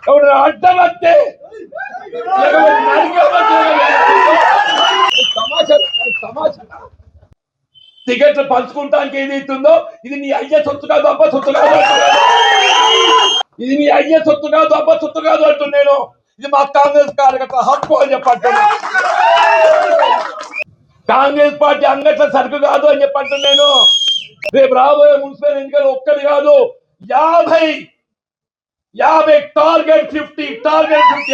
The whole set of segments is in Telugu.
ఎవడు అడ్డం వస్తే టికెట్లు పంచుకుంటానికి ఏదైతుందో ఇది నీ అయ్యే సొత్తు కాదు అబ్బ సొత్తు కాదు ఇది నీ అయ్యే సొత్తు కాదు అబ్బ సొత్తు కాదు అంటున్నాను. ఇది మా కాంగ్రెస్ కార్యకర్త హక్కు అని చెప్పంటున్నా. కాంగ్రెస్ పార్టీ అంగట్ల సరుకు కాదు అని చెప్పంటున్నాను. రేపు రాబోయే మున్సిపల్ ఎన్నికలు ఒక్కటి కాదు 50 టార్గెట్ 50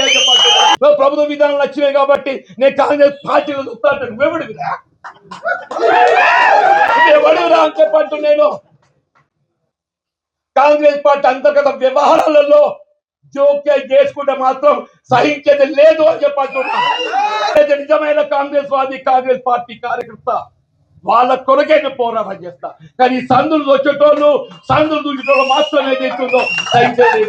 అని చెప్పంటున్నా. ప్రభుత్వ విధానాలు వచ్చినాయి కాబట్టి నేను కాంగ్రెస్ పార్టీలో చూస్తాను. నువ్వెవడివిరా అని చెప్పంటున్నాను. కాంగ్రెస్ పార్టీ అంతర్గత వ్యవహారాలలో జోక్యం చేసుకుంటే మాత్రం సహించేది లేదు అని చెప్పంటున్నా. నిజమైన కాంగ్రెస్ వాది కాంగ్రెస్ పార్టీ కార్యకర్త వాళ్ళ కొరకే నేను పోరాటం చేస్తా. కానీ సందులు వచ్చేటోళ్ళు సందులు దూచేటోళ్ళు మాత్రం ఏదైతుందో సహించేది.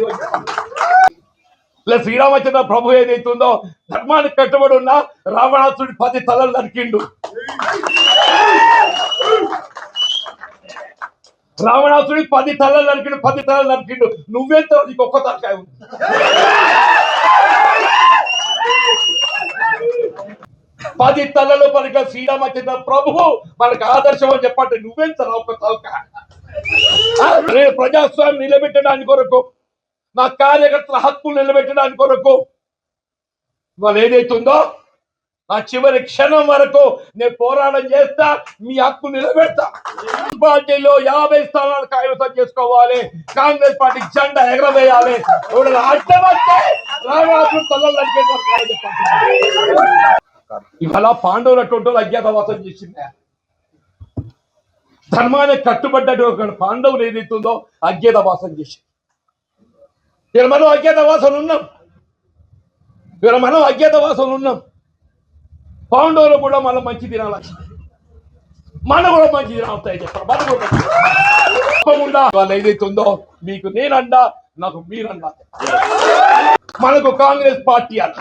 ఇలా శ్రీరామచంద్ర ప్రభు ఏదైతుందో ధర్మానికి కట్టుబడి ఉన్న రావణాసుడి 10 తలలు నరికిండు. రావణాసుడి 10 తలలు నరికిండు. నువ్వెంత నీకు ఒక్క తలకాయ ఉంది. పది తలలు మనకి శ్రీరామచంద్ర ప్రభువు మనకు ఆదర్శం అని చెప్పండి. నువ్వెంత ఒక్క తలకాయ. ప్రజాస్వామ్యం నిలబెట్టడానికి కొరకు నా కార్యకర్తల హక్కులు నిలబెట్టడానికి కొరకు వాళ్ళు ఏదైతుందో ఆ చివరి క్షణం వరకు నేను పోరాటం చేస్తా. మీ హక్కు నిలబెడతా. పార్టీలో 50 స్థానాలు కైవసం చేసుకోవాలి. కాంగ్రెస్ పార్టీ జెండా ఎగరవేయాలి. అడ్డమంటే ఇవాళ పాండవులు అటువంటి అజ్ఞాతవాసం చేసింది. ధర్మానికి కట్టుబడ్డ పాండవులు ఏదైతుందో అజ్ఞాతవాసం చేసింది. ఇలా మనం అజ్ఞాతవాసం ఉన్నాం. పాండవులు కూడా మళ్ళీ మంచి తినాలి. మనం కూడా మంచి తినాలి చెప్పారు. మనం కూడా తప్పకుండా వాళ్ళు ఏదైతుందో మీకు నేనండా నాకు మీరండా. మనకు కాంగ్రెస్ పార్టీ అన్న